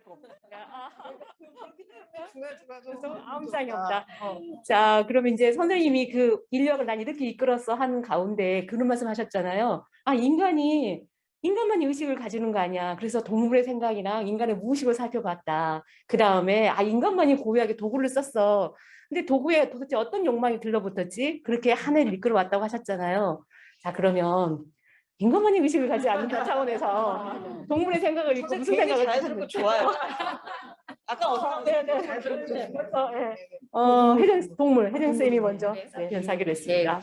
거. 그래서 아무 이상이 없다. 자, 그러면 이제 선생님이 그 인류학을 난 이렇게 이끌어서 한 가운데 그런 말씀 하셨잖아요. 아, 인간만이 의식을 가지는 거 아니야. 그래서 동물의 생각이랑 인간의 무의식을 살펴봤다. 그 다음에 아, 인간만이 고유하게 도구를 썼어. 근데 도구에 도대체 어떤 욕망이 들러붙었지? 그렇게 한 해를 이끌어 왔다고 하셨잖아요. 자, 그러면 인간만이 의식을 가지지 않는다 차원에서 동물의 생각을 읽고 무슨 생각을 자연스럽고 좋아요. 아까 어서 자연스럽고 혜정 쌤이 먼저 연사기로 했습니다.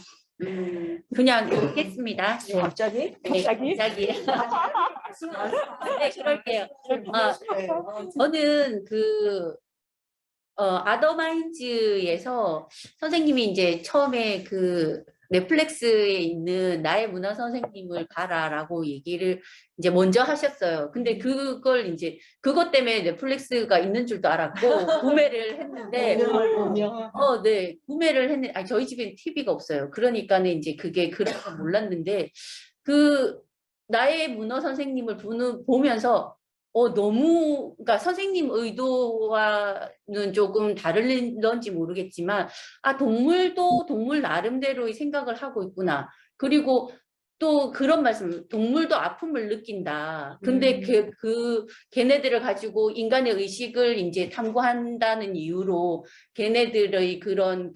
그냥 했습니다. 갑자기? 갑자기? 네, 그럴게요. 저는 아더마인즈에서 선생님이 이제 처음에 그 넷플릭스에 있는 나의 문화 선생님을 봐라라고 얘기를 이제 먼저 하셨어요. 근데 그걸 이제 그것 때문에 넷플릭스가 있는 줄도 알았고 구매를 했는데 네, 구매를 했는데 저희 집에 TV가 없어요. 그러니까는 이제 그게 그래서 몰랐는데 그 나의 문어 선생님을 보면서 너무 그러니까 선생님 의도와는 조금 다른지 모르겠지만 동물도 동물 나름대로의 생각을 하고 있구나. 그리고 또 그런 말씀, 동물도 아픔을 느낀다. 근데 걔네들을 가지고 인간의 의식을 이제 탐구한다는 이유로 걔네들의 그런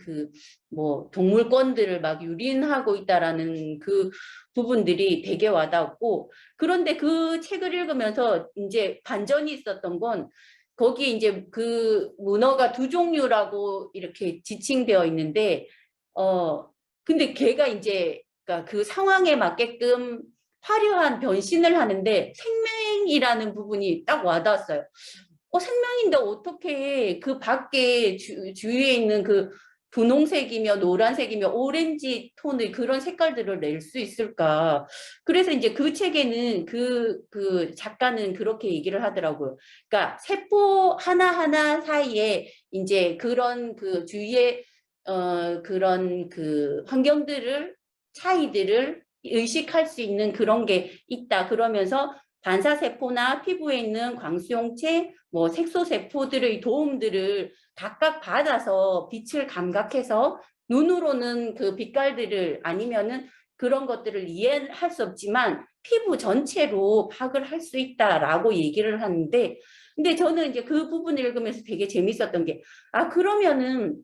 뭐 동물권들을 막 유린하고 있다라는 그 부분들이 되게 와닿았고, 그런데 그 책을 읽으면서 이제 반전이 있었던 건 거기 이제 그 문어가 두 종류라고 이렇게 지칭되어 있는데 근데 걔가 이제 그러니까 그 상황에 맞게끔 화려한 변신을 하는데 생명이라는 부분이 딱 와닿았어요. 생명인데 어떻게 그 밖에 주위에 있는 그 분홍색이며 노란색이며 오렌지 톤의 그런 색깔들을 낼 수 있을까? 그래서 이제 그 책에는 그 작가는 그렇게 얘기를 하더라고요. 그러니까 세포 하나하나 사이에 이제 그런 그 주위에 그런 그 환경들을 차이들을 의식할 수 있는 그런 게 있다. 그러면서 반사세포나 피부에 있는 광수용체, 뭐 색소세포들의 도움들을 각각 받아서 빛을 감각해서 눈으로는 그 빛깔들을 아니면은 그런 것들을 이해할 수 없지만 피부 전체로 파악을 할 수 있다라고 얘기를 하는데, 근데 저는 이제 그 부분을 읽으면서 되게 재밌었던 게 그러면은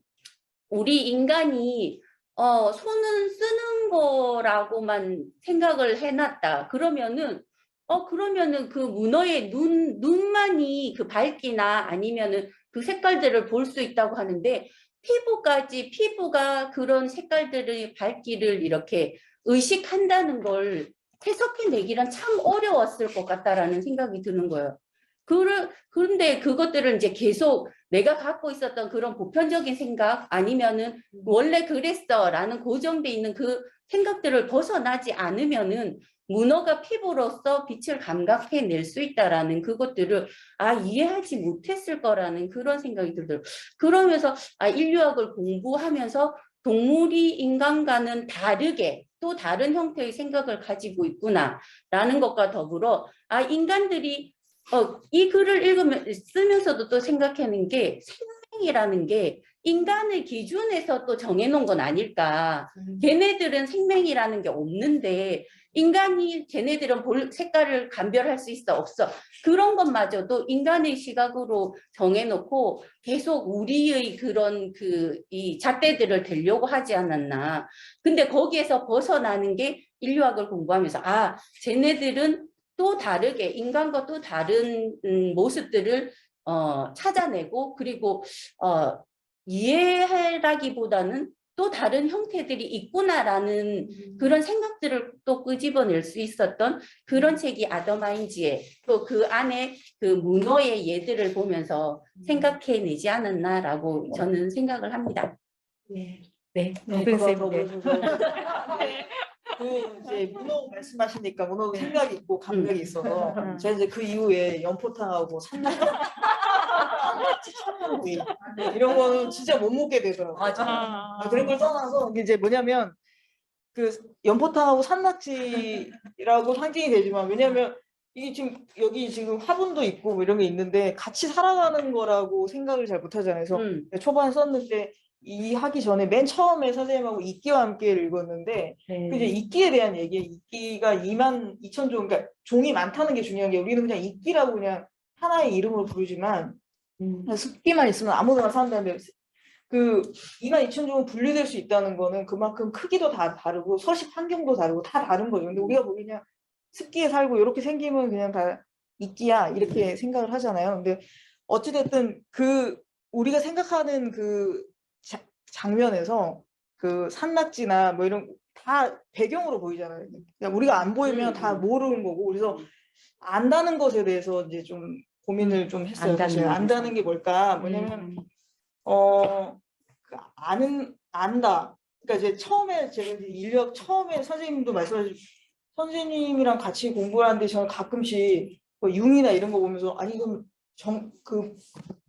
우리 인간이 손은 쓰는 거라고만 생각을 해놨다. 그러면은 그 문어의 눈만이 그 밝기나 아니면은 그 색깔들을 볼 수 있다고 하는데 피부가 그런 색깔들의 밝기를 이렇게 의식한다는 걸 해석해내기란 참 어려웠을 것 같다라는 생각이 드는 거예요. 그런데 그것들을 이제 계속 내가 갖고 있었던 그런 보편적인 생각 아니면은 원래 그랬어라는 고정돼 있는 그 생각들을 벗어나지 않으면은 문어가 피부로서 빛을 감각해낼 수 있다라는 그것들을 이해하지 못했을 거라는 그런 생각이 들더라고요. 그러면서 인류학을 공부하면서 동물이 인간과는 다르게 또 다른 형태의 생각을 가지고 있구나라는 것과 더불어 인간들이 이 글을 쓰면서도 또 생각하는 게 생명이라는 게 인간의 기준에서 또 정해놓은 건 아닐까. 걔네들은 생명이라는 게 없는데 걔네들은 색깔을 감별할 수 있어 없어. 그런 것마저도 인간의 시각으로 정해놓고 계속 우리의 그런 이 잣대들을 대려고 하지 않았나. 근데 거기에서 벗어나는 게 인류학을 공부하면서 쟤네들은 또 다르게 인간과 또 다른 모습들을 찾아내고 그리고 이해하기보다는 또 다른 형태들이 있구나라는 그런 생각들을 또 끄집어낼 수 있었던 그런 책이 아더마인즈의 또 그 안에 그 문어의 예들을 보면서 생각해내지 않았나라고 저는 생각을 합니다. 네, 이제 문어 말씀하시니까 문어도 생각이 있고 감각이 있어서 제가 이제 그 이후에 연포탕하고 산낙지 참나구이 이런 거는 진짜 못 먹게 되더라고요. 그런 걸 떠나서 이제 뭐냐면 그 연포탕하고 산낙지라고 상징이 되지만 왜냐면 이게 지금 여기 지금 화분도 있고 뭐 이런 게 있는데 같이 살아가는 거라고 생각을 잘 못하잖아요. 그래서 초반에 썼는데 이 하기 전에 맨 처음에 선생님하고 이끼와 함께를 읽었는데 그 이제 이끼에 대한 얘기에 이끼가 22,000종, 그러니까 종이 많다는 게 중요한 게 우리는 그냥 이끼라고 그냥 하나의 이름으로 부르지만 그냥 습기만 있으면 아무거나 산다는데 그 22,000종은 분리될 수 있다는 거는 그만큼 크기도 다 다르고 서식 환경도 다르고 다 다른 거죠. 근데 우리가 뭐 그냥 습기에 살고 이렇게 생기면 그냥 다 이끼야 이렇게 생각을 하잖아요. 근데 어찌됐든 그 우리가 생각하는 그 장면에서 그 산낙지나 뭐 이런 다 배경으로 보이잖아요. 그러니까 우리가 안 보이면 다 모르는 거고 그래서 안다는 것에 대해서 이제 좀 고민을 좀 했어요. 사실 안다는 게 뭘까? 뭐냐면 그 안다. 그러니까 이제 처음에 제가 이제 인류학 처음에 선생님도 말씀하신 선생님이랑 같이 공부를 하는데 저는 가끔씩 뭐 융이나 이런 거 보면서 아니 이건 그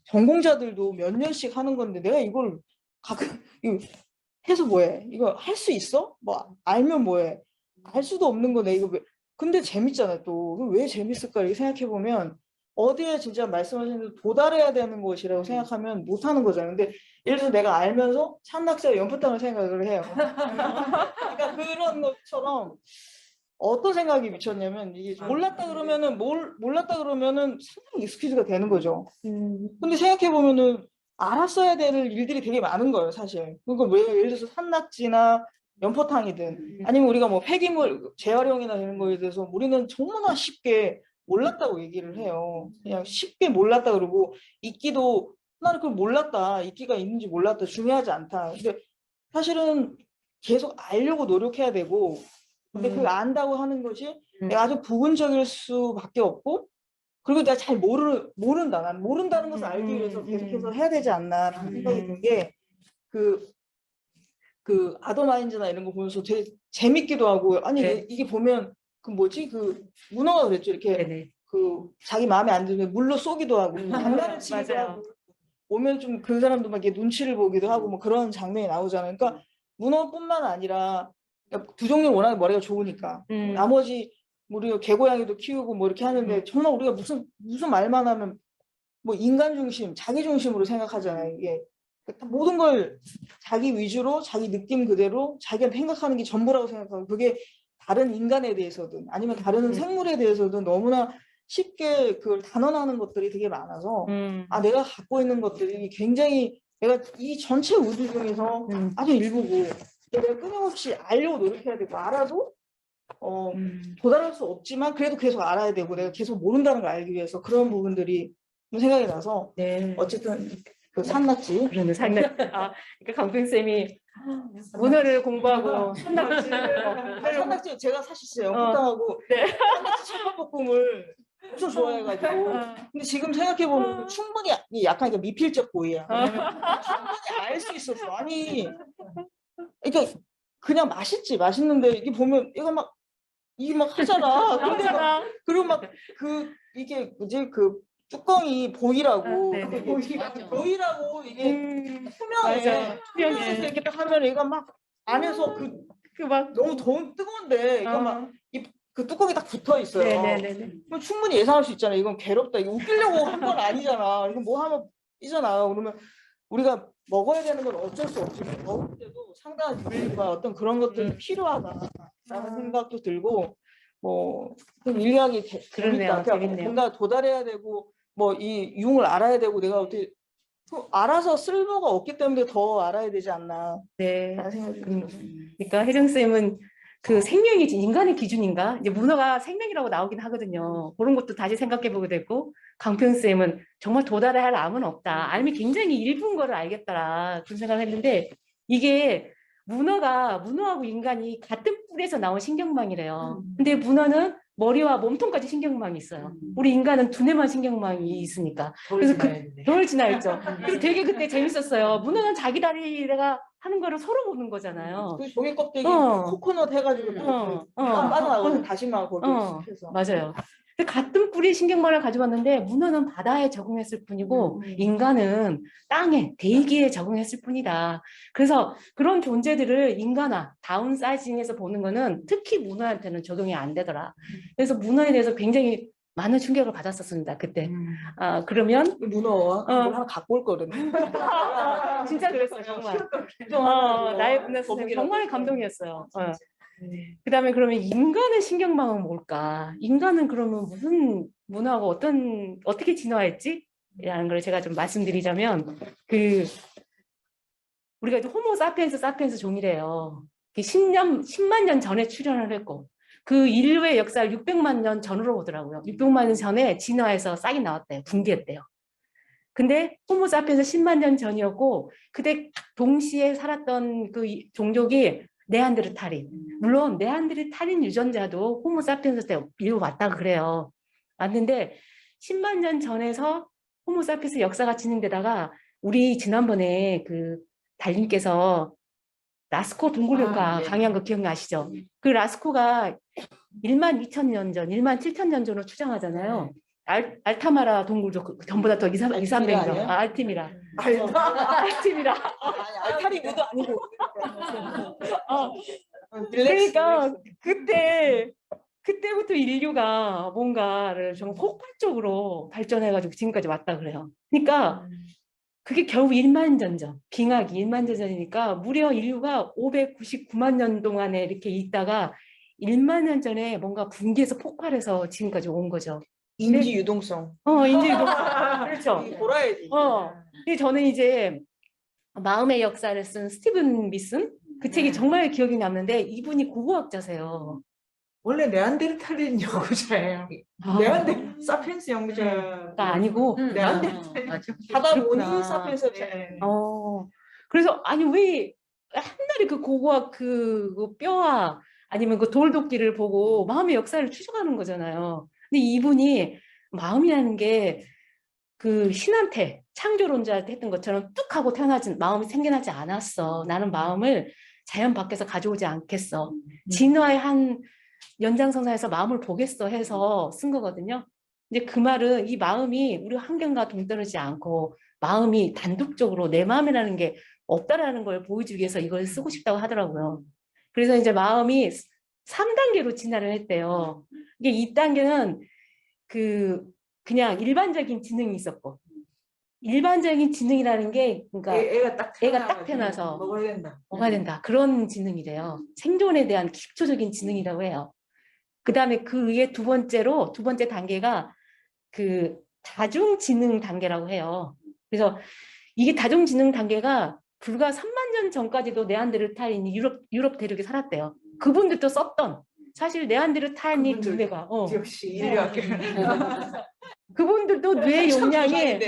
전공자들도 몇 년씩 하는 건데 내가 이걸 가끔 이거 해서 뭐해? 이거 할 수 있어? 뭐 알면 뭐해? 알 수도 없는 거네. 이거 왜? 근데 재밌잖아 또. 왜 재밌을까 이렇게 생각해 보면 어디에 진짜 말씀하신 대로 도달해야 되는 것이라고 생각하면 못 하는 거잖아요. 근데 예를 들어서 내가 알면서 산낙지와 연포탕을 생각을 해요. 그러니까 그런 것처럼 어떤 생각이 미쳤냐면 이게 몰랐다 그러면은 몰랐다 그러면은 상당히 익스큐즈가 되는 거죠. 근데 생각해 보면은 알았어야 될 일들이 되게 많은 거예요, 사실. 그러니까 왜 예를 들어서 산낙지나 연포탕이든 아니면 우리가 뭐 폐기물 재활용이나 이런 거에 대해서 우리는 정말 쉽게 몰랐다고 얘기를 해요. 그냥 쉽게 몰랐다 그러고 이끼도 나는 그걸 몰랐다. 이끼가 있는지 몰랐다. 중요하지 않다. 근데 사실은 계속 알려고 노력해야 되고 근데 그걸 안다고 하는 것이 내가 아주 부분적일 수밖에 없고 그리고 내가 잘 모른다. 난 모른다는 것을 알기 위해서 계속해서 해야 되지 않나라는 생각이 든 게 그 아더마인즈나 이런 거 보면서 되게 재밌기도 하고 아니 네. 이게 보면 그 뭐지 그 문어가 그랬죠 이렇게 네네. 그 자기 마음에 안 들면 물로 쏘기도 하고 장난을 치기도 맞아요. 하고 오면 좀 그 사람도 막 이렇게 눈치를 보기도 하고 뭐 그런 장면이 나오잖아요. 그러니까 문어뿐만 아니라 그러니까 두 종류는 워낙에 머리가 좋으니까 나머지 우리가 개고양이도 키우고 뭐 이렇게 하는데 정말 우리가 무슨 말만 하면 뭐 인간 중심, 자기 중심으로 생각하잖아요. 이게 모든 걸 자기 위주로 자기 느낌 그대로 자기가 생각하는 게 전부라고 생각하고 그게 다른 인간에 대해서든 아니면 다른 생물에 대해서든 너무나 쉽게 그걸 단언하는 것들이 되게 많아서 아 내가 갖고 있는 것들이 굉장히 내가 이 전체 우주 중에서 아주 일부고 내가 끊임없이 알려고 노력해야 되고 알아도 도달할 수 없지만 그래도 계속 알아야 되고 내가 계속 모른다는 걸 알기 위해서 그런 부분들이 생각이 나서 네. 어쨌든 그 산낙지 그러면 산낙지. 아, 그러니까 강평 쌤이 문어를 공부하고 산낙지 제가 사실 진짜 연포탕하고 네. 산낙지 철밥볶음을 엄청 좋아해가지고 근데 지금 생각해보면 충분히 약간 이게 미필적 고의야. 왜냐면 충분히 알 수 있었어. 아니 그러니까 그냥 맛있는데 이게 보면 이게 막 하잖아. 근데 그리고 막 이게 뭐지 그 뚜껑이 보이라고 네네. 보이라고 이게 투명해. 투명해서 이렇게 딱 하면 얘가 막 안에서 막 너무 뜨거운데 이거 막 그 뚜껑이 딱 붙어 있어요. 네네네. 그럼 충분히 예상할 수 있잖아요. 이건 괴롭다. 이거 웃기려고 한 건 아니잖아. 이거 뭐 하면 삐져나가. 그러면 우리가 먹어야 되는 건 어쩔 수 없지만 먹을 때도 상당한 윤리와 어떤 그런 것들이 필요하다라는 생각도 들고 뭐 인류학이 재밌다. 그러니까 뭔가 도달해야 되고 뭐 이 융을 알아야 되고 내가 어떻게 알아서 쓸모가 없기 때문에 더 알아야 되지 않나. 네. 라는 생각이 들어요. 그러니까 혜정 쌤은 그 생명이 인간의 기준인가? 이제 문어가 생명이라고 나오긴 하거든요. 그런 것도 다시 생각해 보게 되고 강평 쌤은 정말 도달해야 할 암은 없다. 암이 굉장히 일부인 거를 알겠다라 그런 생각을 했는데 이게 문어하고 인간이 같은 뿔에서 나온 신경망이래요. 근데 문어는 머리와 몸통까지 신경망이 있어요. 우리 인간은 두뇌만 신경망이 있으니까. 그래서 덜 지나있죠. 그래서 되게 그때 재밌었어요. 문어는 자기 다리가 하는 거를 서로 보는 거잖아요. 그 종이 껍데기 코코넛 해가지고 빠져나가고 다시마 거기 해서 맞아요. 근데 같은 뿌리의 신경만을 가져왔는데 문어는 바다에 적응했을 뿐이고 인간은 땅에 대기에 적응했을 뿐이다. 그래서 그런 존재들을 인간화, 다운사이징해서 보는 거는 특히 문어한테는 적용이 안 되더라. 그래서 문어에 대해서 굉장히 많은 충격을 받았었습니다. 그때. 아, 그러면 문어와 뭘 하나 갖고 올 거거든. 진짜 그랬어요. 정말. 나의 문화 선생님 정말 감동이었어요. 그다음에 그러면 인간의 신경망은 뭘까? 인간은 그러면 무슨 문화가 어떻게 진화했지? 라는 걸 제가 좀 말씀드리자면 우리가 이제 호모 사피엔스 종이래요. 10만 년 전에 출현을 했고 그 인류의 역사를 600만 년 전으로 보더라고요. 600만 년 전에 진화해서 싹이 나왔대요. 붕괴했대요. 근데 호모 사피엔스 10만 년 전이었고 그때 동시에 살았던 그 종족이 네안데르탈인. 물론 네안데르탈인 유전자도 호모 사피엔스 때 인류 왔다 그래요. 왔는데 10만 년 전에서 호모 사피엔스 역사가 진행되다가 우리 지난번에 그 달님께서 라스코 동굴효과 강의한 거 기억나시죠? 그 라스코가 1만 2천 년 전, 1만 7천 년 전으로 추정하잖아요. 알타마라 동굴도 전부 다 더 2, 300년. 알티미라. 알티미라. 알타리 무도 아니고. 그러니까 그때부터 인류가 뭔가를 좀 폭발적으로 발전해가지고 지금까지 왔다 그래요. 그러니까 그게 겨우 1만 년 전, 빙하기 1만 년 전이니까 무려 인류가 599만 년 동안에 이렇게 있다가 1만 년 전에 뭔가 붕괴해서 폭발해서 지금까지 온 거죠. 인지 유동성. 인지 유동성. 그렇죠. 돌아야지. 근데 저는 이제 마음의 역사를 쓴 스티븐 미슨 그 책이 정말 기억이 남는데 이분이 고고학자세요. 원래 네안데르탈인 연구자예요. 사피엔스 연구자가 아니고 네안데르탈 바다 모니 사피엔스. 그래서 아니 왜 한날에 그 고고학 그 뼈와 아니면 그 돌도끼를 보고 마음의 역사를 추적하는 거잖아요. 근데 이분이 마음이라는 게 그 신한테 창조론자한테 했던 것처럼 뚝 하고 마음이 생겨나지 않았어. 나는 마음을 자연 밖에서 가져오지 않겠어. 진화의 한 연장선상에서 마음을 보겠어 해서 쓴 거거든요. 근데 그 말은 이 마음이 우리 환경과 동떨어지지 않고 마음이 단독적으로 내 마음이라는 게 없다라는 걸 보여주기 위해서 이걸 쓰고 싶다고 하더라고요. 그래서 이제 마음이 3단계로 진화를 했대요. 이게 2단계는 그냥 일반적인 지능이 있었고 일반적인 지능이라는 게 그러니까 애가 딱 태어나서 먹어야 된다. 그런 지능이래요. 생존에 대한 기초적인 지능이라고 해요. 그다음에 그 위에 두 번째 단계가 그 다중지능 단계라고 해요. 그래서 이게 다중지능 단계가 불과 3만 년 전까지도 네안데르탈인이 유럽 대륙에 살았대요. 그분들도 썼던 사실 네안데르탈인이 두뇌가 역시 인류학계 그분들도 뇌 용량이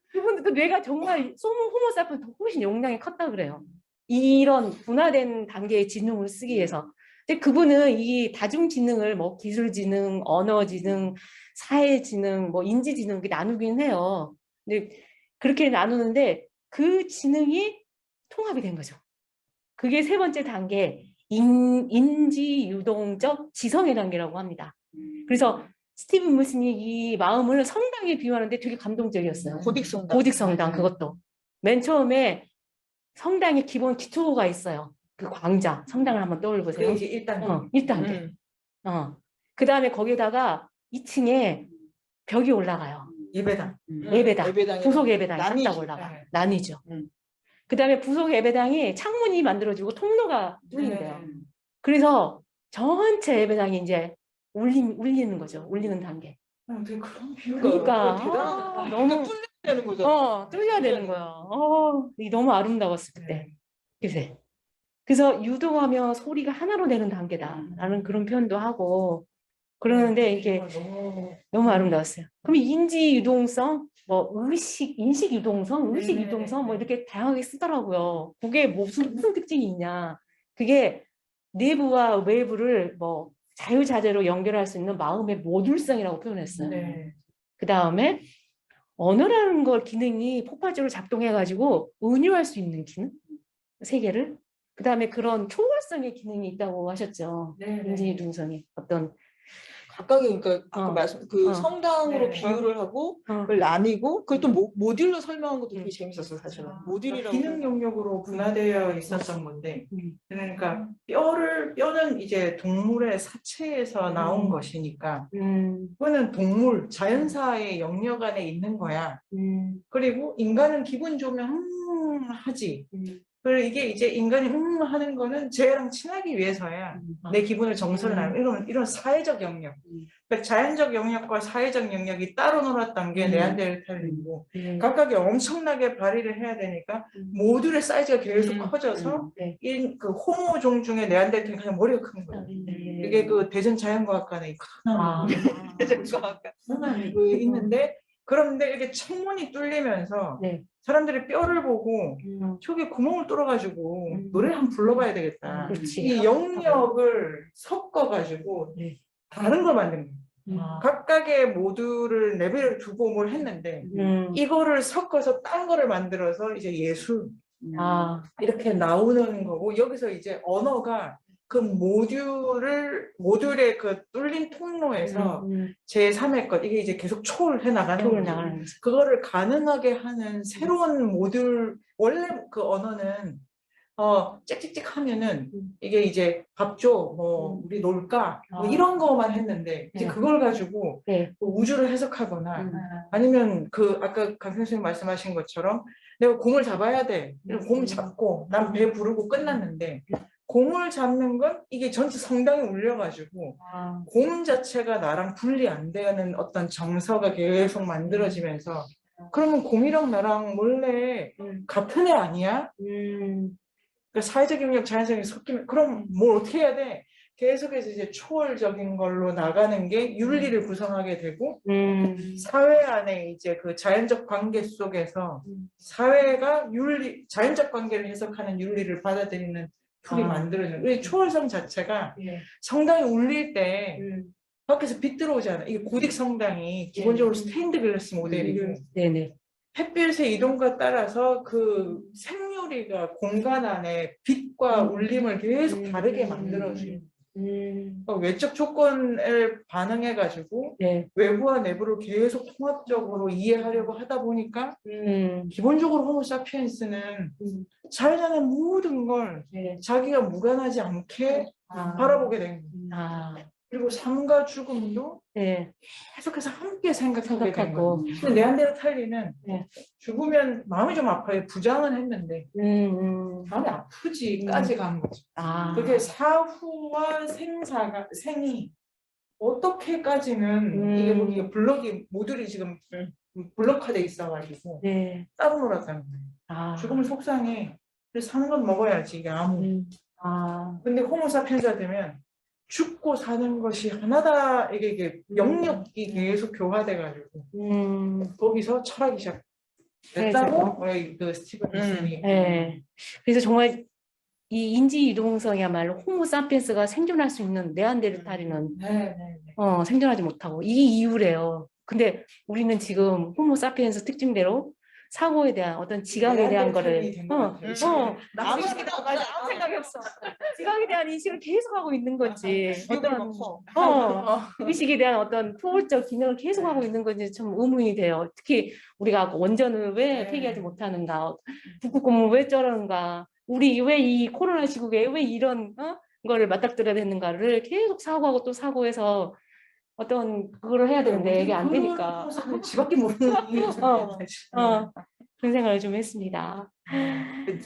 그분들도 뇌가 정말 호모사피엔스 훨씬 용량이 컸다 그래요. 이런 분화된 단계의 지능을 쓰기 위해서. 근데 그분은 이 다중지능을 뭐 기술지능, 언어지능, 사회지능, 뭐 인지지능 이렇게 나누긴 해요. 근데 그렇게 나누는데 그 지능이 통합이 된 거죠. 그게 세 번째 단계 인지유동적 지성의 단계라고 합니다. 그래서 스티븐 무슨이 이 마음을 성당에 비유하는데 되게 감동적이었어요. 고딕성당 그것도. 맨 처음에 성당의 기본 기초가 있어요. 그 광장, 성당을 한번 떠올려 보세요. 그게 이제 1단계. 1단계. 그 다음에 거기다가 2층에 벽이 올라가요. 예배당. 부속 예배당이 딱 올라가. 나뉘죠. 그 다음에 부속 예배당이 창문이 만들어지고 통로가 뚫린대요. 그래서 전체 예배당이 이제 울리는 거죠. 울리는 단계. 그런 비유가 그러니까 대단하다. 너무 뚫려야 되는 거죠. 뚫려야 되는 거야. 이게 너무 아름다웠을 그때. 그래서 유동하며 소리가 하나로 되는 단계다라는 그런 표현도 하고 그러는데 이게 너무 아름다웠어요. 그럼 인지 유동성, 뭐 인식 유동성, 의식 유동성 뭐 이렇게 다양하게 쓰더라고요. 그게 무슨 특징이 있냐? 그게 내부와 외부를 뭐 자유자재로 연결할 수 있는 마음의 모듈성이라고 표현했어요. 그 다음에 언어라는 걸 기능이 폭발적으로 작동해가지고 은유할 수 있는 기능, 세계를. 그다음에 그런 초월성의 기능이 있다고 하셨죠. 네, 인지이동성이 어떤 각각의 그러니까 아까 말씀 그 성당으로 네. 비유를 하고 어. 그걸 나뉘고 그걸 또 모듈로 설명한 것도 되게 재밌었어요 사실은. 그러니까 모듈이라고 기능 영역으로 분화되어 있었던 건데, 음. 그러니까 뼈는 이제 동물의 사체에서 나온 것이니까 그거는 동물 자연사의 영역 안에 있는 거야. 그리고 인간은 기분 좋으면 하지. 그리고 이게 이제 인간이 하는 거는 쟤랑 친하기 위해서야. 내 기분을 정서를 이런 사회적 영역. 그러니까 자연적 영역과 사회적 영역이 따로 놀았던 게 네안데르탈인이고 각각이 엄청나게 발휘를 해야 되니까 모듈의 사이즈가 계속 커져서 네. 그 호모종 중에 네안데르탈이 가장 머리가 큰 거예요. 이게 그 대전 자연과학관에 아. 대전과학관 그 있는데, 그런데 이렇게 창문이 뚫리면서 네. 사람들이 뼈를 보고 저기 구멍을 뚫어가지고 노래를 한번 불러봐야 되겠다. 그렇지. 이 영역을 섞어가지고 네. 다른 걸 만든 거예요. 아. 각각의 모듈을 레벨을 두고 뭘 했는데 이거를 섞어서 딴 거를 만들어서 이제 예술 아. 이렇게 나오는 거고, 여기서 이제 언어가 그 모듈의 그 뚫린 통로에서 제3의 것, 이게 이제 계속 초월해 나가는 표를 거죠. 나가는 거지. 그거를 가능하게 하는 새로운 모듈, 원래 그 언어는 찍찍찍 하면은 이게 이제 밥 줘, 뭐 우리 놀까, 뭐 이런 거만 했는데 이제 네. 그걸 가지고 네. 뭐 우주를 해석하거나 아니면 그 아까 강 선생님 말씀하신 것처럼 내가 곰을 잡아야 돼. 그럼 곰을 잡고 난 배 부르고 끝났는데, 곰을 잡는 건 이게 전체 성당이 울려가지고 아. 곰 자체가 나랑 분리 안 되는 어떤 정서가 계속 만들어지면서, 그러면 곰이랑 나랑 원래 같은 애 아니야? 그러니까 사회적 영역, 자연적 영역 섞이면 그럼 뭘 어떻게 해야 돼? 계속해서 이제 초월적인 걸로 나가는 게 윤리를 구성하게 되고, 사회 안에 이제 그 자연적 관계 속에서 사회가 자연적 관계를 해석하는 윤리를 받아들이는 풀이 만들어지는. 이 초월성 자체가 성당이 울릴 때 밖에서 빛 들어오잖아. 이게 고딕 성당이 기본적으로 스테인드 글라스 모델이고 네네. 햇빛의 이동과 따라서 그 생유리가 공간 안에 빛과 울림을 계속 다르게 만들어줘요. 외적 조건을 반응해가지고 네. 외부와 내부를 계속 통합적으로 이해하려고 하다 보니까 기본적으로 호모사피엔스는 자연의 모든 걸 네. 자기가 무관하지 않게 바라보게 된 거예요. 아. 그리고 삶과 죽음도 네. 계속해서 함께 생각하게 된 생각하고. 거예요. 근데 네안데르탈리는 네. 죽으면 마음이 좀 아파요. 부장은 했는데 마음이 아프지까지 간 거죠. 아. 그게 사후와 생이 어떻게까지는 이게 뭐 이게 모듈이 지금 블록화돼 있어가지고 네. 따로 놀았다는 거예요. 아. 죽으면 속상해. 그래서 사는 건 먹어야지, 이게 아무. 아. 근데 호모사피엔스가 되면 죽고 사는 것이 하나다. 이게 영역이 계속 교화돼가지고 거기서 철학이 시작됐다고 그 스티븐 힐슨이. 네. 그래서 정말 이 인지 이동성이야말로 호모사피엔스가 생존할 수 있는 네안데르탈인은 생존하지 못하고 이 이유래요. 근데 우리는 지금 호모사피엔스 특징대로 사고에 대한 어떤 지각에 대한 거를 아무 생각이 없어. 지각에 대한 인식을 계속 하고 있는 거지. 어떤 어떤 의식에 대한 어떤 포괄적 기능을 계속 하고 있는 건지 참 의문이 돼요. 특히 우리가 원전을 왜 폐기하지 못하는가, 북극곰을 왜 저러는가, 우리 왜 이 코로나 시국에 왜 이런 거를 맞닥뜨려야 되는가를 계속 사고하고 또 사고해서 어떤 그거를 해야 되는데 이게 안 되니까. 지밖에 모르는 그런 생각을 좀 했습니다.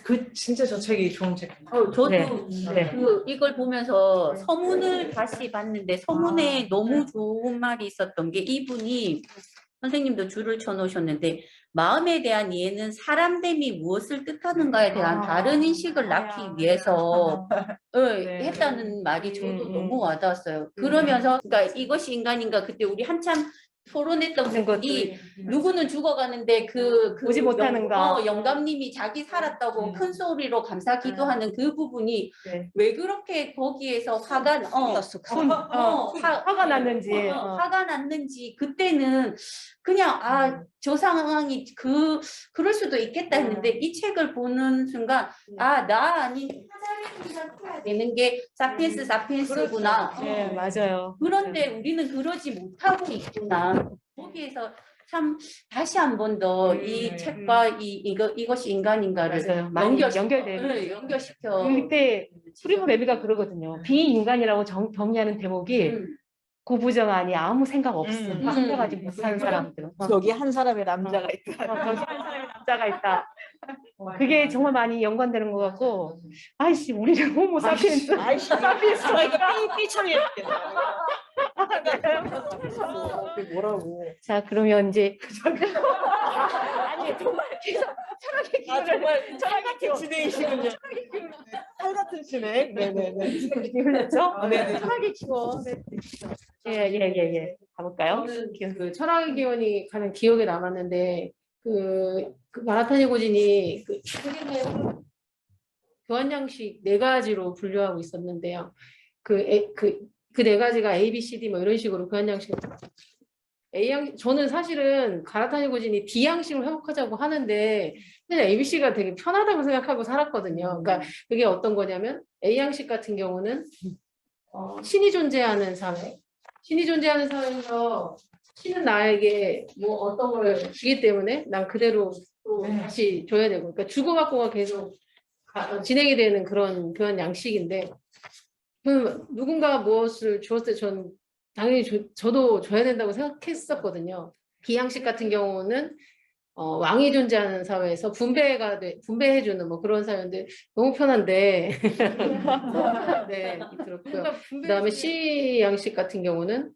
그 진짜 저 책이 좋은 책. 저도 네. 이걸 보면서 서문을 다시 봤는데 서문에 너무 좋은 말이 있었던 게, 이분이 선생님도 줄을 쳐놓으셨는데, 마음에 대한 이해는 사람됨이 무엇을 뜻하는가에 대한 다른 인식을 낳기 위해서 했다는 말이 저도 너무 와닿았어요. 그러면서 그러니까 이것이 인간인가, 그때 우리 한참 토론했던 부분이 누구는 죽어가는데 오지 못하는가. 영감님이 자기 살았다고 큰 소리로 감사 기도하는 그 부분이 왜 그렇게 거기에서 화가 났는지 화가 났는지, 그때는 그냥 저 상황이 그럴 수도 있겠다 했는데 이 책을 보는 순간 나 아닌 되는 게 사피엔스구나. 네, 맞아요. 그런데 우리는 그러지 못하고 있구나. 거기에서 참 다시 한 번 더 이 책과 이것이 인간인가를 맞아요. 많이 연결돼요. 네, 연결시켜. 그때 프리모 레비가 그러거든요. 비인간이라고 정의하는 대목이 고부정하니 아무 생각 없음. 생각하지 못하는 사람들. 여기 한 사람의 남자가 있다. 여기 한 사람의 남자가 있다. 그게 정말 많이 연관되는 것 같고, 아이씨, 우리는 호모 사피엔스. 아이씨, 사피엔스. 삐 처리했겠네. 뭐라고? 자, 그러면 이제 아니 정말 계속 철학의 기운을 정말 철 같은 진행이시군요. 철 같은 진행. 네네네. 흘렸죠? 네네. 철학의 기원. 예. 가볼까요? 저는 그 철학의 기원이 가장 기억에 남았는데 그 마라타니 고진이 그 교환 양식 네 가지로 분류하고 있었는데요. 그 네 가지가 A, B, C, D 뭐 이런 식으로 교환 양식을 저는 사실은 가라타니 고진이 D 양식으로 회복하자고 하는데 그냥 A, B, C가 되게 편하다고 생각하고 살았거든요. 그러니까 그게 어떤 거냐면 A 양식 같은 경우는 신이 존재하는 사회. 신이 존재하는 사회에서 신은 나에게 뭐 어떤 걸 주기 때문에 난 그대로 또 다시 줘야 되고, 그러니까 주고받고가 계속 진행이 되는 그런 교환 양식인데, 누군가 무엇을 주었을 때 전 당연히 저도 줘야 된다고 생각했었거든요. 비양식 같은 경우는 왕이 존재하는 사회에서 분배해주는 뭐 그런 사회인데 너무 편한데 네, 그렇고요. 그다음에 C 양식 같은 경우는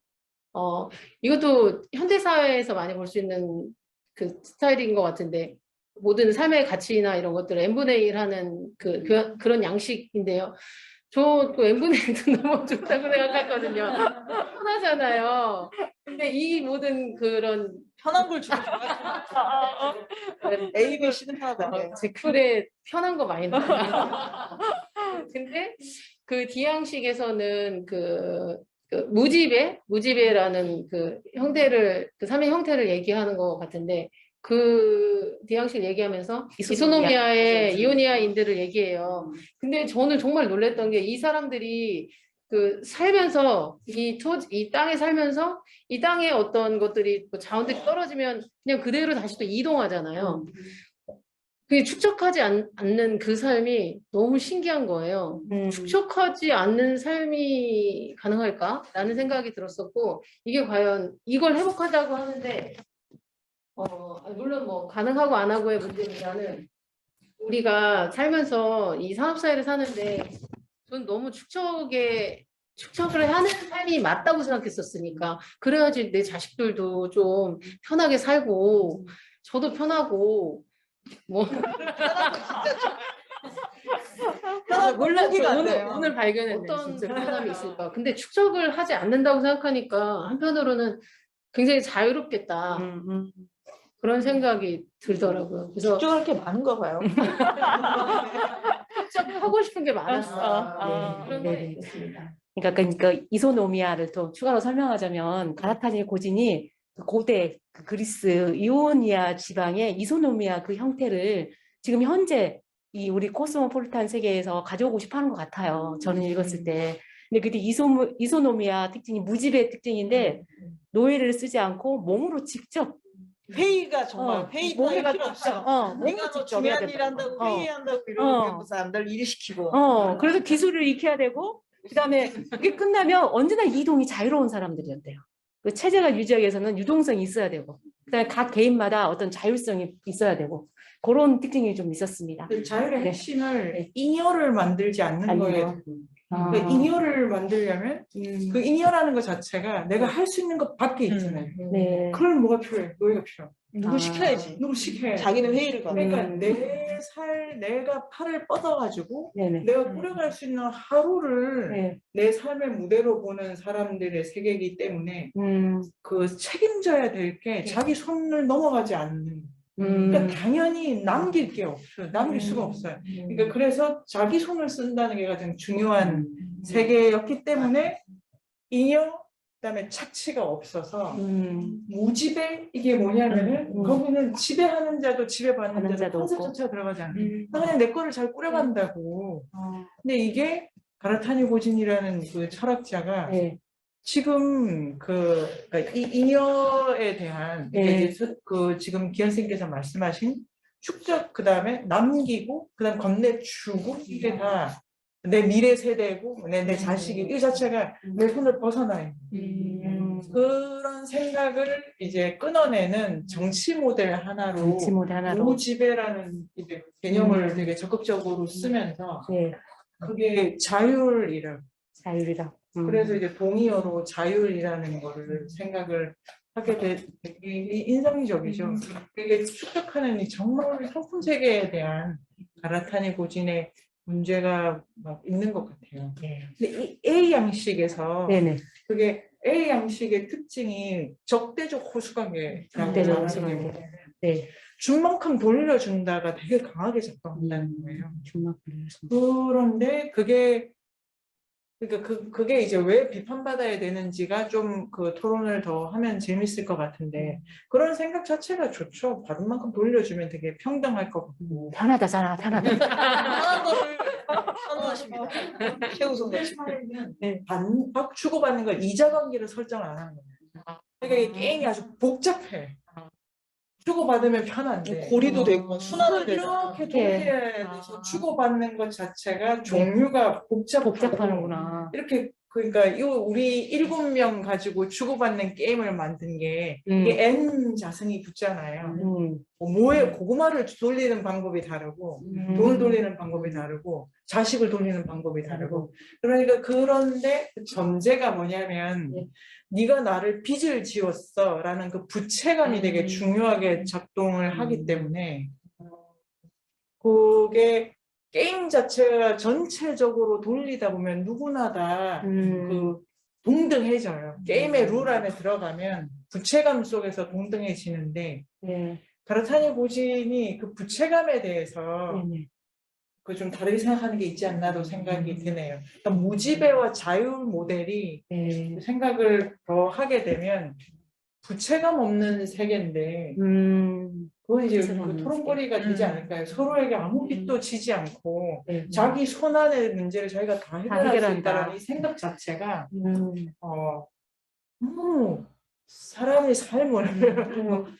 이것도 현대 사회에서 많이 볼 수 있는 그 스타일인 것 같은데 모든 삶의 가치나 이런 것들을 n분의 1 하는 그런 양식인데요. 저 또 n분의 1도 너무 좋다고 생각하거든요. 편하잖아요. 근데 이 모든 그런 편한 걸 주고 A, B, C는 편하다. 네. 제 쿨에 편한 거 많이 나와요. 근데 그 D양식에서는 그 무지배라는 그 형태를, 그 3의 형태를 얘기하는 것 같은데, 그 D양식 얘기하면서 이소노미아의 이오니아인들을 얘기해요. 근데 저는 정말 놀랬던 게 이 사람들이 그 살면서 이 땅에 살면서 이 땅에 어떤 것들이 뭐 자원들이 떨어지면 그냥 그대로 다시 또 이동하잖아요. 그게 축적하지 않는 그 삶이 너무 신기한 거예요. 축적하지 않는 삶이 가능할까? 라는 생각이 들었었고, 이게 과연 이걸 회복하자고 하는데 물론 뭐 가능하고 안 하고의 문제보다는 우리가 살면서 이 산업사회를 사는데 저는 너무 축적을 하는 삶이 맞다고 생각했었으니까, 그래야지 내 자식들도 좀 편하게 살고 저도 편하고 뭐 몰라, 오늘 발견했네. 어떤 편함이 있을까. 근데 축적을 하지 않는다고 생각하니까 한편으로는 굉장히 자유롭겠다. 그런 생각이 들더라고요. 그래서 축적할 게 많은가 봐요. 축적하고 싶은 게 많았어. 그런 게 네. 있습니다. 그러니까 이소노미아를 또 추가로 설명하자면 가라타니 고진이 그 고대 그 그리스 이오니아 지방의 이소노미아 그 형태를 지금 현재 이 우리 코스모폴리탄 세계에서 가져오고 싶어 하는 것 같아요. 저는 읽었을 때. 근데 그때 이소노미아 특징이 무지배의 특징인데 노예를 쓰지 않고 몸으로 직접 회의가 정말 회의 따위 필요 없어. 몸으로 내가 뭐 직접 해야 중요한 일 된다. 한다고 회의한다고 이러는 게 사람들 일을 시키고. 그래서 기술을 익혀야 되고 그다음에 그게 끝나면 언제나 이동이 자유로운 사람들이었대요. 그 체제가 유지하기 위해서는 유동성이 있어야 되고 그다음에 각 개인마다 어떤 자율성이 있어야 되고 그런 특징이 좀 있었습니다. 그 자율의 네. 핵심을 잉여를 만들지 않는 거예요. 그 잉여를 만들려면 그 잉여라는 것 자체가 내가 할 수 있는 것 밖에 있잖아요. 네. 그럼 뭐가 필요해? 노예가 필요해. 누구 시켜야지. 누구 시켜야 돼. 자기는 회의를 가. 그러니까 내가 팔을 뻗어가지고 네네. 내가 꾸려갈 수 있는 하루를 네. 내 삶의 무대로 보는 사람들의 세계이기 때문에 그 책임져야 될 게 자기 손을 넘어가지 않는. 그러니까 당연히 남길 게 없어요. 남길 수가 없어요. 그러니까 그래서 자기 손을 쓴다는 게 가장 중요한 세계였기 때문에 잉여 그다음에 착취가 없어서 무지배 이게 뭐냐면은 음. 거기는 지배하는 자도 지배받는 받는 자도 자도 컨셉 없고. 자체가 들어가지 않아요. 그냥 내 거를 잘 꾸려간다고. 어, 근데 이게 가라타니 고진이라는 그 철학자가 네. 지금 그러니까 이 잉여에 대한 네. 이게 이제 그 지금 기현 선생님께서 말씀하신 축적 그다음에 남기고 그다음 건네주고 이게 다 내 미래 세대고 내 자식이 이 자체가 내 손을 벗어나요. 그런 생각을 이제 끊어내는 정치 모델 하나로 정치 모델 하나로. 무지배라는 이제 개념을 되게 적극적으로 쓰면서 네. 그게 자율이라고. 자율이다. 그래서 이제 동의어로 자율이라는 거를 생각을 하게 되게 인상적이죠. 그게 축적하는 이 정말 성품 세계에 대한 가라타니 고진의 문제가 막 있는 것 같아요. 네. 근데 이 A 양식에서 네네. 그게 A 양식의 특징이 적대적 호수관계라고 적대적 말하는 호수관계. 게 네. 준 만큼 돌려준다가 되게 강하게 작동한다는 거예요. 정말 그런데 그게 그러니까 그게 이제 왜 비판받아야 되는지가 좀 그 토론을 더 하면 재밌을 것 같은데 그런 생각 자체가 좋죠. 받은 만큼 돌려주면 되게 평등할 것 같고. 편하다잖아, 편하다. 편한 거를 선호하십니다. 최우선 가치. 네. 주고받는 걸 이자 관계를 설정 안 하는 거예요. 그러니까 이 게임이 아주 복잡해. 주고받으면 편한데 고리도 되고 순환을 이렇게 되잖아. 동시에서 주고받는 것 자체가 종류가 복잡하는구나. 이렇게 그러니까 우리 7명 가지고 주고받는 게임을 만든 게 음. 이게 N 자승이 붙잖아요. 뭐에 고구마를 돌리는 방법이 다르고 돈을 돌리는 방법이 다르고 자식을 돌리는 방법이 다르고 그러니까 그런데 그 전제가 뭐냐면 네. 네가 나를 빚을 지었어 라는 그 부채감이 되게 중요하게 작동을 하기 때문에 그게 게임 자체가 전체적으로 돌리다 보면 누구나 다 그 동등해져요. 게임의 룰 안에 들어가면 부채감 속에서 동등해지는데 네. 가라타니 고진이 그 부채감에 대해서 네네. 그 좀 다르게 생각하는 게 있지 않나도 생각이 드네요. 그러니까 무지배와 자율 모델이 네. 생각을 더 하게 되면 부채감 없는 세계인데 그건 이제 부채감 그 없는 토론거리가 되지 않을까요? 서로에게 아무 빚도 지지 않고 네. 자기 손안의 문제를 자기가 다 해결할 수 해결한다. 있다는 이 생각 자체가 너무 사람의 삶을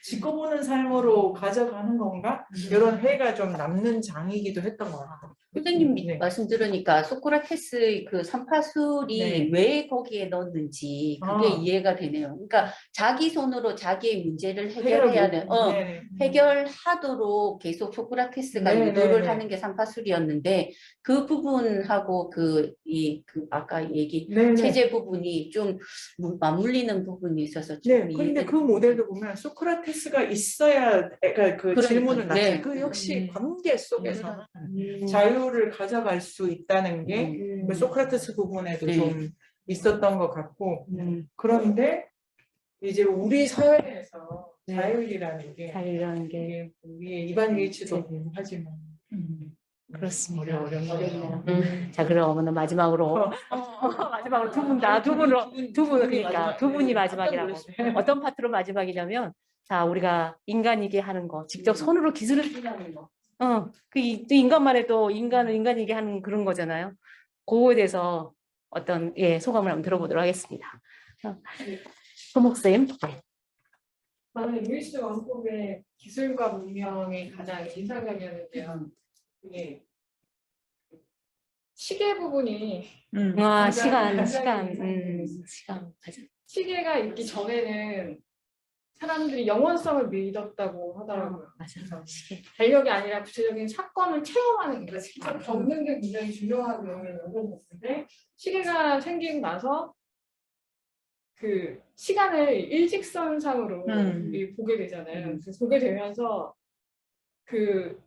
지켜보는 삶으로 가져가는 건가? 이런 회가 좀 남는 장이기도 했던 것 같아요. 선생님 네. 말씀 들으니까 소크라테스의 그 삼파술이 네. 왜 거기에 넣었는지 그게 이해가 되네요. 그러니까 자기 손으로 자기의 문제를 해결해야 돼. 네네. 해결하도록 계속 소크라테스가 네, 유도를 네, 네. 하는 게 삼파술이었는데 그 부분하고 그 아까 얘기 네네. 체제 부분이 좀 맞물리는 부분이 있어서 좀 네, 근데 그 모델도 보면 소크라테스가 있어야 그러니까 그 그러니까요. 질문을 낳죠. 네. 그 역시 관계 속에서 자유를 가져갈 수 있다는 게 그 소크라테스 부분에도 네. 좀 있었던 것 같고 그런데 이제 우리 사회에서 네. 자율이라는 게 자율이라는 게 이게 우리의 이반 일치도 네. 하지만 그렇습니다. 어렵네요. 자, 그럼 마지막으로 마지막으로 두 분 그러니까 두 분이 마지막이라고. 어떤 파트로 마지막이냐면 자, 우리가 인간이게 하는 거, 직접 손으로 기술을 쓰는 거. 또 인간만의 또 인간이게 하는 그런 거잖아요. 그거에 대해서 어떤 소감을 한번 들어보도록 하겠습니다. 소목쌤. 저는 루이스 원콤의 기술과 문명이 가장 인상적이었는데요. 이게 시계 부분이 시간. 맞아. 시계가 있기 전에는 사람들이 영원성을 믿었다고 하더라고요. 맞아. 시계. 달력이 아니라 구체적인 사건을 체험하는 거, 직접 겪는 게 굉장히 중요하게 여겨졌는데 시계가 생기고 나서 그 시간을 일직선상으로 보게 되잖아요. 그래서 보게 되면서 그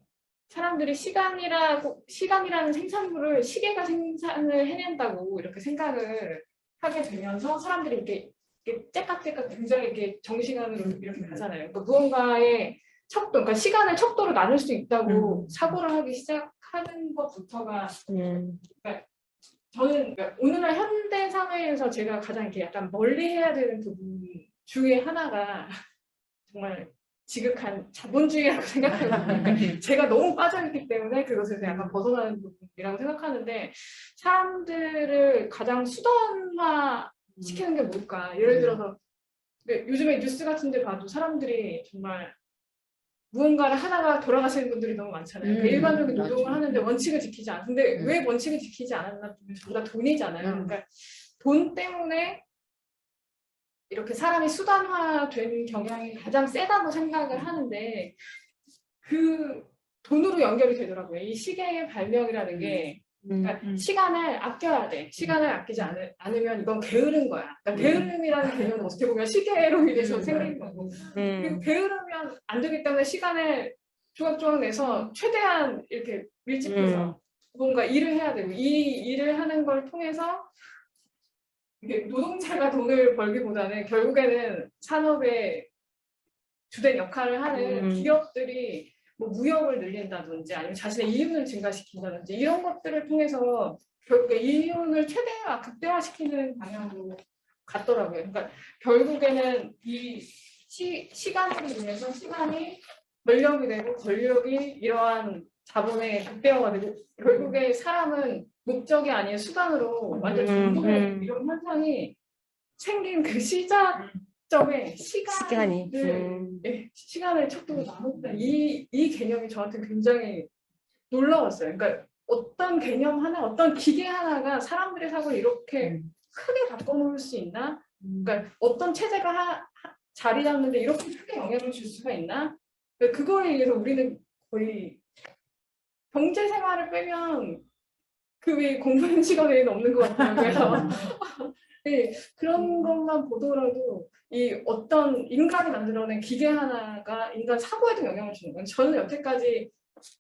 사람들이 시간이라는 생산물을 시계가 생산을 해낸다고 이렇게 생각을 하게 되면서 사람들이 이렇게 째깍째깍 굉장히 이렇게 정시간으로 이렇게 가잖아요. 그러니까 무언가의 척도, 그러니까 시간을 척도로 나눌 수 있다고 사고를 하기 시작하는 것부터가 그러니까 저는 그러니까 오늘날 현대상을 사회에서 제가 가장 이렇게 약간 멀리 해야 되는 부분 중에 하나가 정말 지극한 자본주의라고 생각하거든요. 그러니까 제가 너무 빠져있기 때문에 그것에서 약간 벗어나는 부분이라고 생각하는데 사람들을 가장 수단화 시키는 게 뭘까? 예를 들어서 요즘에 뉴스 같은 데 봐도 사람들이 정말 무언가를 하다가 돌아가시는 분들이 너무 많잖아요. 그러니까 일반적인 노동을 하는데 원칙을 지키지 않아. 근데 왜 원칙을 지키지 않았나? 전부 다 돈이잖아요. 그러니까 돈 때문에 이렇게 사람이 수단화된 경향이 가장 세다고 생각을 하는데 그 돈으로 연결이 되더라고요. 이 시계의 발명이라는 게 그러니까 시간을 아껴야 돼. 시간을 아끼지 않으면 이건 게으른 거야. 그러니까 게으름이라는 개념은 어떻게 보면 시계로 인해서 생긴 거고 그리고 게으르면 안 되기 때문에 시간을 조각조각 내서 최대한 이렇게 밀집해서 뭔가 일을 해야 되고 이 일을 하는 걸 통해서 이게 노동자가 돈을 벌기보다는 결국에는 산업의 주된 역할을 하는 기업들이 뭐 무역을 늘린다든지 아니면 자신의 이윤을 증가시킨다든지 이런 것들을 통해서 결국에 이윤을 최대화 극대화시키는 방향으로 갔더라고요. 그러니까 결국에는 이 시간으로 인해서 시간이 권력이 되고 권력이 이러한 자본의 극대화가 되고 결국에 사람은 목적이 아닌 수단으로 완전 중독되는 이런 현상이 생긴 그 시작점에 시간을 척도로 나눴다. 이 개념이 저한테 굉장히 놀라웠어요. 그러니까 어떤 개념 하나, 어떤 기계 하나가 사람들의 사고를 이렇게 크게 바꿔놓을 수 있나? 그러니까 어떤 체제가 자리 잡는데 이렇게 크게 영향을 줄 수가 있나? 그러니까 그거에 의해서 우리는 거의 경제 생활을 빼면 그 외에 공부하는 시간 외에는 없는 것 같아요. 그래서 네, 그런 것만 보더라도 이 어떤 인간이 만들어낸 기계 하나가 인간 사고에도 영향을 주는 거예요. 저는 여태까지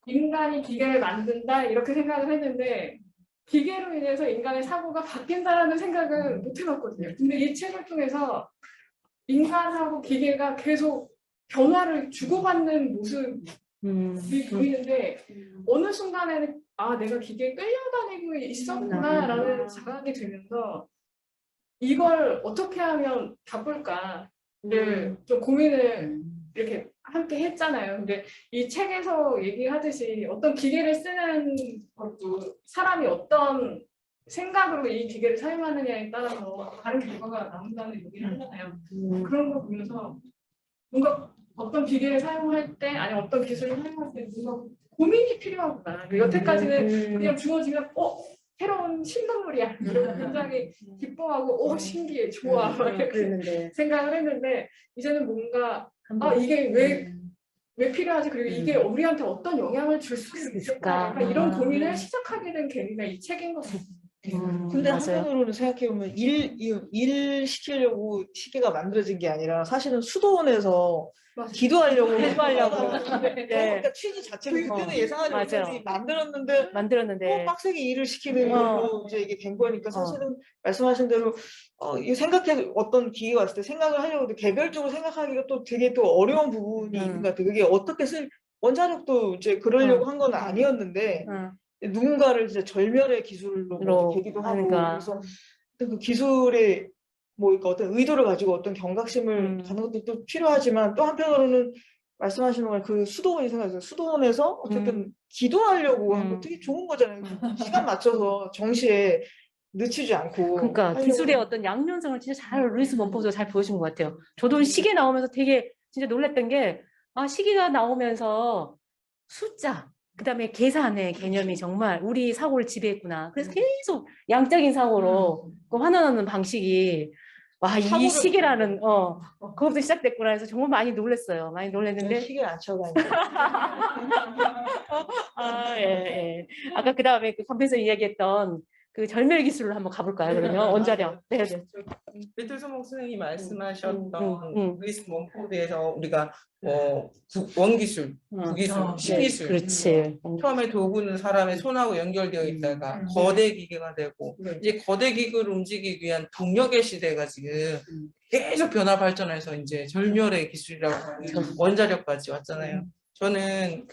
인간이 기계를 만든다 이렇게 생각을 했는데 기계로 인해서 인간의 사고가 바뀐다라는 생각은 못 해봤거든요. 근데 이 책을 통해서 인간하고 기계가 계속 변화를 주고받는 모습이 보이는데 어느 순간에는 아 내가 기계에 끌려다니고 있었구나라는 자각이 들면서 이걸 어떻게 하면 바꿀까를 좀 고민을 이렇게 함께 했잖아요. 근데 이 책에서 얘기하듯이 어떤 기계를 쓰는 것도 사람이 어떤 생각으로 이 기계를 사용하느냐에 따라서 다른 결과가 나온다는 얘기를 하잖아요. 그런 거 보면서 뭔가 어떤 기계를 사용할 때 아니면 어떤 기술을 사용할 때 뭔가 고민이 필요하구나. 여태까지는 그냥 주어지면 새로운 신동물이야. 이러고 굉장히 기뻐하고 신기해, 좋아 이렇게 생각을 했는데 이제는 뭔가 이게 왜 필요하지? 그리고 이게 우리한테 어떤 영향을 줄 수 있을까? 약간 이런 고민을 시작하게 된 계기가 이 책인 것 같아요. 근데 한편으로는 생각해보면 일 시키려고 시계가 만들어진 게 아니라 사실은 수도원에서 기도하려고 그러니까 취지 자체는 그때는 예상하지 못했지 만들었는데 빡세게 일을 시키는 걸로 이제 이게 된 거니까 사실은 말씀하신 대로 생각해 어떤 기회가 왔을 때 생각을 하려고 해도 개별적으로 생각하기가 또 되게 또 어려운 부분이 있는 것 같아요. 그게 어떻게 원자력도 이제 그러려고 한 건 아니었는데 누군가를 이제 절멸의 기술로 되기도 하고 그래서 그 기술의 그러니까 어떤 의도를 가지고 어떤 경각심을 갖는 것도 또 필요하지만 또 한편으로는 말씀하시는 건 그 수도원이 생각해요. 수도원에서 어쨌든 기도하려고 한 거 되게 좋은 거잖아요. 시간 맞춰서 정시에 늦추지 않고. 그러니까 기술의 어떤 양면성을 진짜 잘 루이스 문포스가 잘 보여준 것 같아요. 저도 시계 나오면서 되게 진짜 놀랐던 게 시계가 나오면서 숫자 그다음에 계산의 개념이 정말 우리 사고를 지배했구나. 그래서 계속 양적인 사고로 그 환원하는 방식이 이 시계라는 그것도 시작됐구나 해서 정말 많이 놀랐어요. 많이 놀랐는데 시계를 안 쳐가니까. 예. 아까 그다음에 그 감편에서 이야기했던 그 절멸 기술로 한번 가볼까요? 그러면 원자력. 네. 배틀소몽 선생님이 말씀하셨던 루이스 몬포드에서 우리가 원기술, 구기술, 신기술. 그렇지. 처음에 도구는 사람의 손하고 연결되어 있다가 거대 기계가 되고 이제 거대 기구를 움직이기 위한 동력의 시대가 지금 계속 변화 발전해서 이제 절멸의 기술이라고 하는 원자력까지 왔잖아요. 저는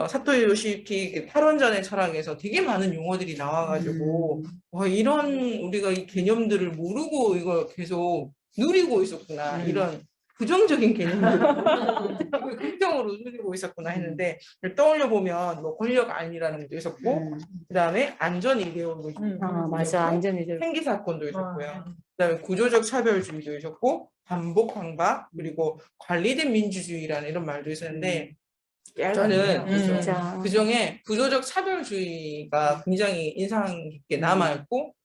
사토 요시유키 그 탈원전의 철학에서 되게 많은 용어들이 나와가지고 이런 우리가 이 개념들을 모르고 이걸 계속 누리고 있었구나 이런 부정적인 개념들을 긍정으로 누리고 있었구나 했는데 떠올려 보면 뭐 권력 안이라는 것도 있었고 그다음에 안전 이데올로기 맞아. 안전이죠. 생기 사건도 있었고요. 그다음에 구조적 차별주의도 있었고 반복 강박 그리고 관리된 민주주의라는 이런 말도 있었는데 저는 진짜. 그중에 구조적 차별주의가 굉장히 인상 깊게 남아있고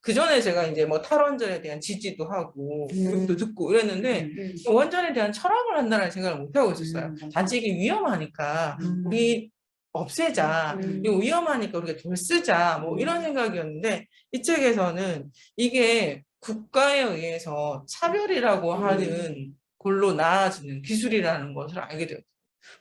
그 전에 제가 이제 뭐 탈원전에 대한 지지도 하고 교육도 듣고 이랬는데 원전에 대한 철학을 한다는 생각을 못 하고 있었어요. 단지 이게 위험하니까 우리 없애자. 이거 위험하니까 우리가 덜 쓰자. 뭐 이런 생각이었는데 이 책에서는 이게 국가에 의해서 차별이라고 하는 걸로 나아지는 기술이라는 것을 알게 되었어요.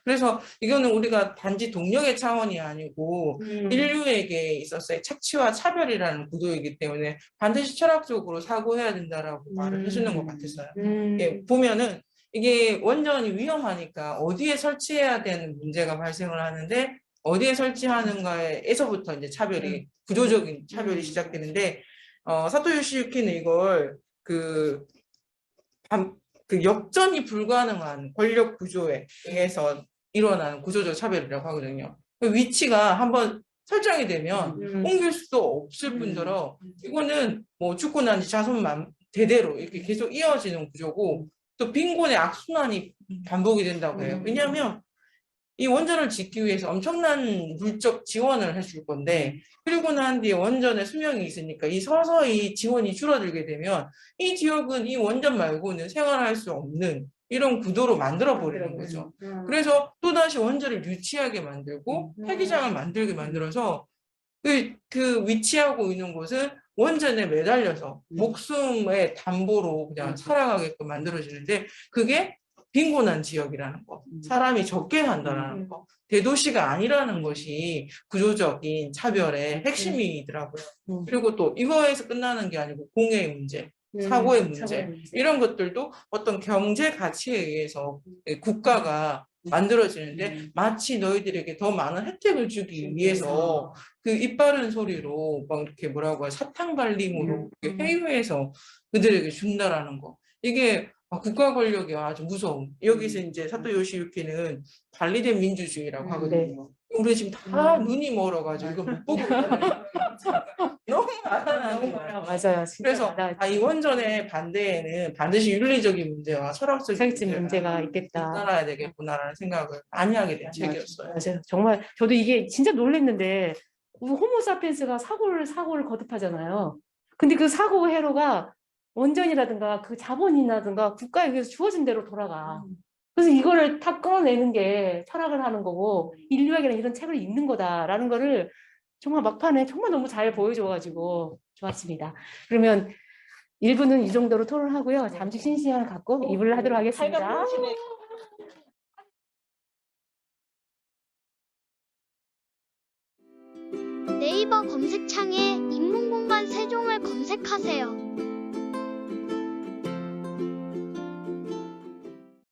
그래서 이거는 우리가 단지 동력의 차원이 아니고 인류에게 있어서의 착취와 차별이라는 구도이기 때문에 반드시 철학적으로 사고해야 된다라고 말을 해주는 것 같았어요. 예, 보면은 이게 원전이 위험하니까 어디에 설치해야 되는 문제가 발생을 하는데 어디에 설치하는가에서부터 이제 차별이 구조적인 차별이 시작되는데 사토 요시유키는 이걸 그 역전이 불가능한 권력 구조에 의해서 일어나는 구조적 차별이라고 하거든요. 그 위치가 한번 설정이 되면 옮길 수도 없을 뿐더러 이거는 뭐 죽고 난 뒤 자손만 대대로 이렇게 계속 이어지는 구조고 또 빈곤의 악순환이 반복이 된다고 해요. 왜냐하면 이 원전을 짓기 위해서 엄청난 물적 지원을 해줄 건데 그리고 난 뒤에 원전의 수명이 있으니까 이 서서히 지원이 줄어들게 되면 이 지역은 이 원전 말고는 생활할 수 없는 이런 구도로 만들어 버리는 거죠. 그래서 또다시 원전을 유치하게 만들고 폐기장을 만들게 만들어서 그 위치하고 있는 곳은 원전에 매달려서 목숨의 담보로 그냥 살아가게끔 만들어지는데 그게 빈곤한 지역이라는 거, 사람이 적게 산다라는 거, 대도시가 아니라는 것이 구조적인 차별의 핵심이더라고요. 그리고 또 이거에서 끝나는 게 아니고 공해의 문제, 사고의 문제, 이런 것들도 어떤 경제 가치에 의해서 국가가 만들어지는데 마치 너희들에게 더 많은 혜택을 주기 위해서 그 이빠른 소리로 막 이렇게 뭐라고 해 사탕 발림으로 회유해서 그들에게 준다라는 거. 이게 국가 권력이 아주 무서운. 여기서 이제 사토 요시유키는 관리된 민주주의라고 하거든요. 우리 지금 다 눈이 멀어가지고 이거 못 보고 있잖아요. 너무 많아요. 맞아요. 그래서 이 원전의 반대에는 반드시 윤리적인 문제와 철학적인 문제가 있겠다. 따라야 되겠구나라는 생각을 많이 하게 된 책이었어요. 맞아요. 정말 저도 이게 진짜 놀랐는데 호모사피엔스가 사고를 거듭하잖아요. 근데 그 사고 회로가 원전이라든가 그 자본이라든가 국가에 의해서 주어진 대로 돌아가. 그래서 이거를 다 끌어내는 게 철학을 하는 거고 인류에게는 이런 책을 읽는 거다라는 거를 정말 막판에 정말 너무 잘 보여줘가지고 좋았습니다. 그러면 1부는 이 정도로 토론하고요. 잠시 쉬는 시간을 갖고 2부를 하도록 하겠습니다. 네이버 검색창에 인문공간 세종을 검색하세요.